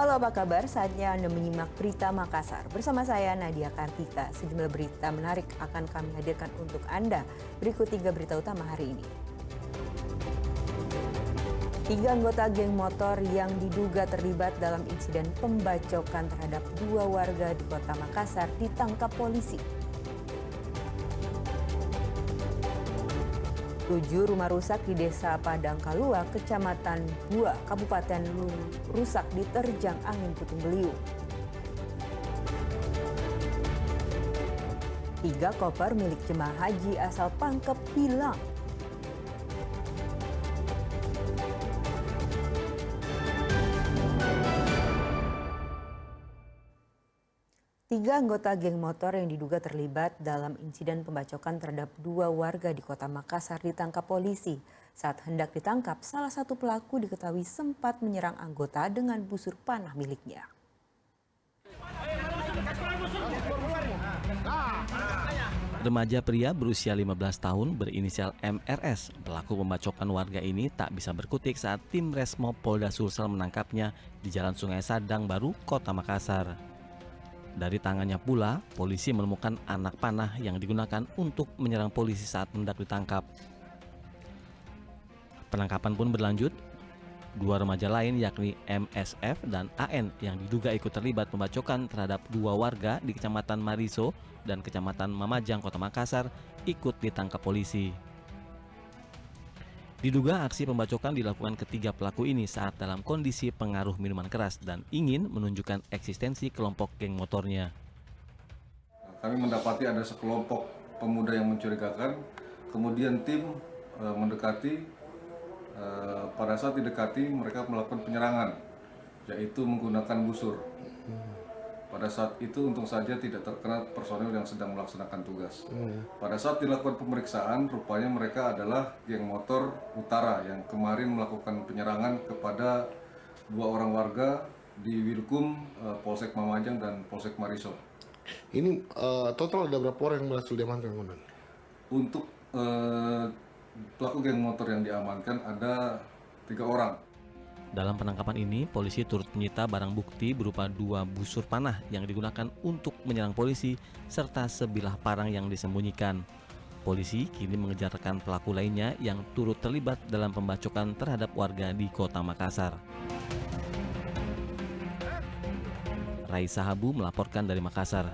Halo, apa kabar? Saatnya Anda menyimak Berita Makassar. Bersama saya Nadia Kartika. Sejumlah berita menarik akan kami hadirkan untuk Anda. Berikut 3 berita utama hari ini. 3 anggota geng motor yang diduga terlibat dalam insiden pembacokan terhadap 2 warga di Kota Makassar ditangkap polisi. 7 rumah rusak di Desa Padangkalua, Kecamatan Bua, Kabupaten rusak diterjang angin puting beliung. 3 koper milik jemaah haji asal Pangkep hilang. Tiga anggota geng motor yang diduga terlibat dalam insiden pembacokan terhadap 2 warga di Kota Makassar ditangkap polisi. Saat hendak ditangkap, salah satu pelaku diketahui sempat menyerang anggota dengan busur panah miliknya. Remaja pria berusia 15 tahun berinisial MRS, pelaku pembacokan warga ini tak bisa berkutik saat tim Resmo Polda Sulsel menangkapnya di Jalan Sungai Sadang Baru, Kota Makassar. Dari tangannya pula, polisi menemukan anak panah yang digunakan untuk menyerang polisi saat hendak ditangkap. Penangkapan pun berlanjut. 2 remaja lain yakni MSF dan AN yang diduga ikut terlibat pembacokan terhadap 2 warga di Kecamatan Mariso dan Kecamatan Mamajang, Kota Makassar ikut ditangkap polisi. Diduga aksi pembacokan dilakukan ketiga pelaku ini saat dalam kondisi pengaruh minuman keras dan ingin menunjukkan eksistensi kelompok geng motornya. Kami mendapati ada sekelompok pemuda yang mencurigakan, kemudian tim mendekati. Pada saat didekati mereka melakukan penyerangan, yaitu menggunakan busur. Pada saat itu untung saja tidak terkena personel yang sedang melaksanakan tugas. Pada saat dilakukan pemeriksaan, rupanya mereka adalah geng motor Utara yang kemarin melakukan penyerangan kepada 2 orang warga di Wilkum, Polsek Mamajang dan Polsek Mariso. Ini total ada berapa orang yang berhasil diamankan, Komandan? Untuk pelaku geng motor yang diamankan ada 3 orang. Dalam penangkapan ini, polisi turut menyita barang bukti berupa 2 busur panah yang digunakan untuk menyerang polisi serta sebilah parang yang disembunyikan. Polisi kini mengejar rekan pelaku lainnya yang turut terlibat dalam pembacokan terhadap warga di Kota Makassar. Raisa Habu melaporkan dari Makassar.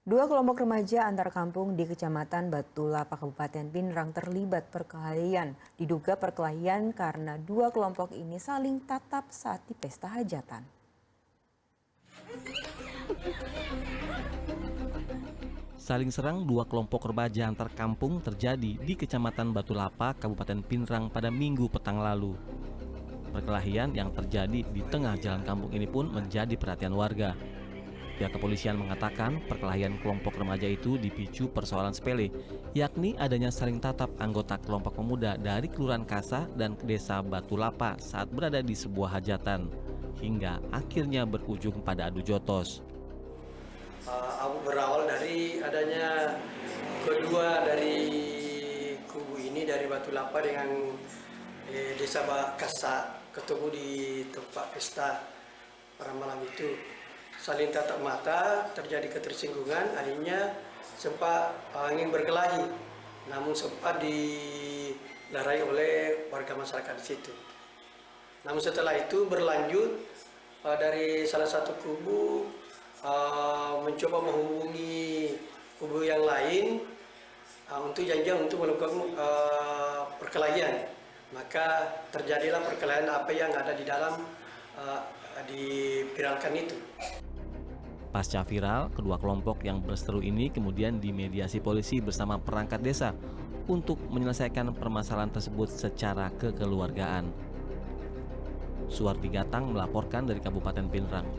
2 kelompok remaja antar kampung di Kecamatan Batulapa, Kabupaten Pinrang terlibat perkelahian. Diduga perkelahian karena 2 kelompok ini saling tatap saat di pesta hajatan. Saling serang 2 kelompok remaja antar kampung terjadi di Kecamatan Batulapa, Kabupaten Pinrang pada Minggu petang lalu. Perkelahian yang terjadi di tengah jalan kampung ini pun menjadi perhatian warga. Pihak kepolisian mengatakan perkelahian kelompok remaja itu dipicu persoalan sepele, yakni adanya saling tatap anggota kelompok pemuda dari Kelurahan Kasa dan Desa Batulapa saat berada di sebuah hajatan, hingga akhirnya berujung pada adu jotos. Berawal dari adanya kedua dari kubu ini dari Batulapa dengan Desa Kasa ketemu di tempat pesta pada malam itu. Saling tatap mata, terjadi ketersinggungan, akhirnya sempat ingin berkelahi, namun sempat dilarai oleh warga masyarakat di situ. Namun setelah itu berlanjut dari salah satu kubu mencoba menghubungi kubu yang lain untuk janji untuk melakukan perkelahian. Maka terjadilah perkelahian apa yang ada di dalam diviralkan itu. Pasca viral, kedua kelompok yang berseteru ini kemudian dimediasi polisi bersama perangkat desa untuk menyelesaikan permasalahan tersebut secara kekeluargaan. Suwardi Gatang melaporkan dari Kabupaten Pinrang.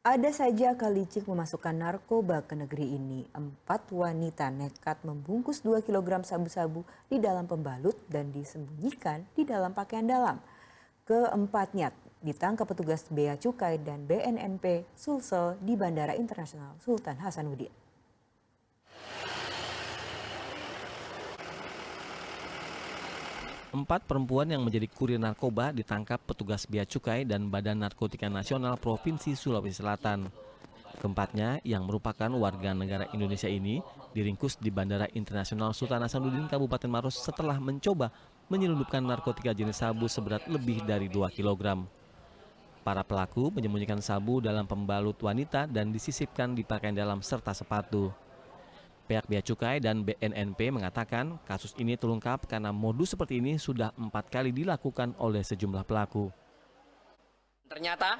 Ada saja kalicik memasukkan narkoba ke negeri ini. 4 wanita nekat membungkus 2 kg sabu-sabu di dalam pembalut dan disembunyikan di dalam pakaian dalam. Keempatnya ditangkap petugas Bea Cukai dan BNNP Sulsel di Bandara Internasional Sultan Hasanuddin. 4 perempuan yang menjadi kurir narkoba ditangkap petugas Bea Cukai dan Badan Narkotika Nasional Provinsi Sulawesi Selatan. Keempatnya yang merupakan warga negara Indonesia ini diringkus di Bandara Internasional Sultan Hasanuddin Kabupaten Maros setelah mencoba menyelundupkan narkotika jenis sabu seberat lebih dari 2 kg. Para pelaku menyembunyikan sabu dalam pembalut wanita dan disisipkan di pakaian dalam serta sepatu. Pihak Bea Cukai dan BNNP mengatakan kasus ini terungkap karena modus seperti ini sudah 4 kali dilakukan oleh sejumlah pelaku. Ternyata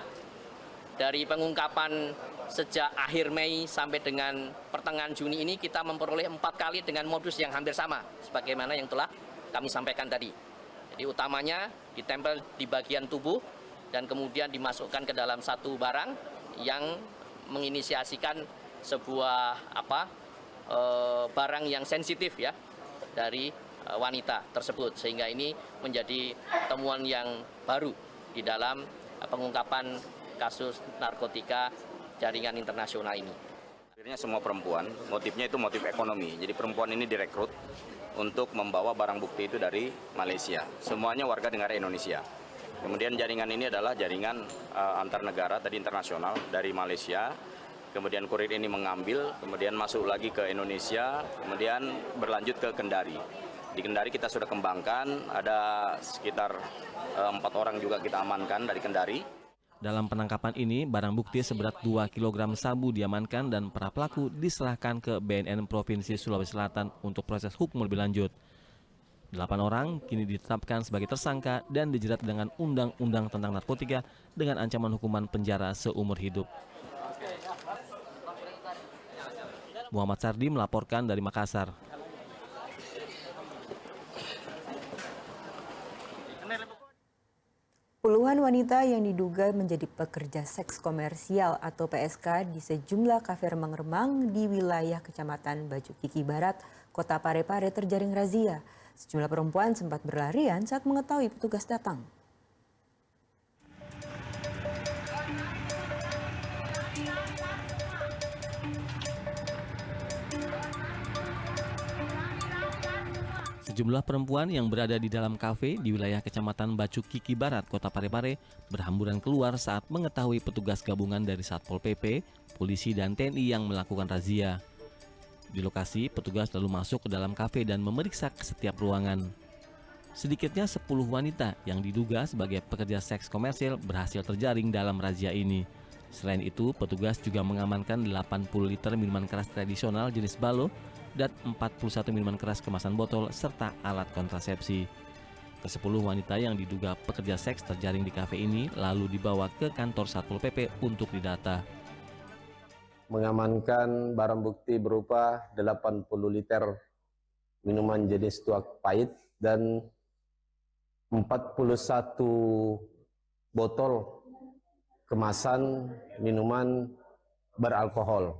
dari pengungkapan sejak akhir Mei sampai dengan pertengahan Juni ini kita memperoleh 4 kali dengan modus yang hampir sama sebagaimana yang telah kami sampaikan tadi. Jadi utamanya ditempel di bagian tubuh dan kemudian dimasukkan ke dalam satu barang yang menginisiasikan sebuah barang yang sensitif ya dari wanita tersebut, sehingga ini menjadi temuan yang baru di dalam pengungkapan kasus narkotika jaringan internasional ini. Akhirnya semua perempuan, motifnya itu motif ekonomi. Jadi perempuan ini direkrut untuk membawa barang bukti itu dari Malaysia. Semuanya warga negara Indonesia. Kemudian jaringan ini adalah jaringan antar negara tadi internasional dari Malaysia. Kemudian kurir ini mengambil, kemudian masuk lagi ke Indonesia, kemudian berlanjut ke Kendari. Di Kendari kita sudah kembangkan, ada sekitar 4 orang juga kita amankan dari Kendari. Dalam penangkapan ini, barang bukti seberat 2 kg sabu diamankan dan para pelaku diserahkan ke BNN Provinsi Sulawesi Selatan untuk proses hukum lebih lanjut. 8 orang kini ditetapkan sebagai tersangka dan dijerat dengan Undang-Undang tentang Narkotika dengan ancaman hukuman penjara seumur hidup. Muhammad Sardi melaporkan dari Makassar. Puluhan wanita yang diduga menjadi pekerja seks komersial atau PSK di sejumlah kafe remang-remang di wilayah Kecamatan Baju Kiki Barat, Kota Parepare terjaring razia. Sejumlah perempuan sempat berlarian saat mengetahui petugas datang. Sejumlah perempuan yang berada di dalam kafe di wilayah Kecamatan Bacuk Kiki Barat, Kota Parepare, berhamburan keluar saat mengetahui petugas gabungan dari Satpol PP, polisi, dan TNI yang melakukan razia. Di lokasi, petugas lalu masuk ke dalam kafe dan memeriksa setiap ruangan. Sedikitnya 10 wanita yang diduga sebagai pekerja seks komersil berhasil terjaring dalam razia ini. Selain itu, petugas juga mengamankan 80 liter minuman keras tradisional jenis balo dan 41 minuman keras kemasan botol serta alat kontrasepsi. Ke-10 wanita yang diduga pekerja seks terjaring di kafe ini lalu dibawa ke kantor Satpol PP untuk didata. Mengamankan barang bukti berupa 80 liter minuman jenis tuak pahit dan 41 botol kemasan minuman beralkohol.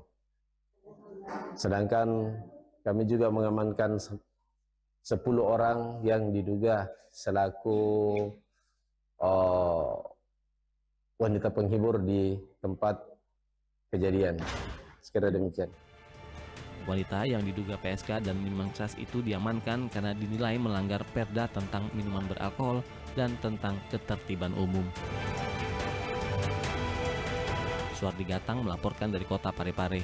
Sedangkan kami juga mengamankan 10 orang yang diduga selaku wanita penghibur di tempat kejadian. Sekira demikian. Wanita yang diduga PSK dan minuman keras itu diamankan karena dinilai melanggar Perda tentang minuman beralkohol dan tentang ketertiban umum. Suardi Gatang melaporkan dari Kota Parepare.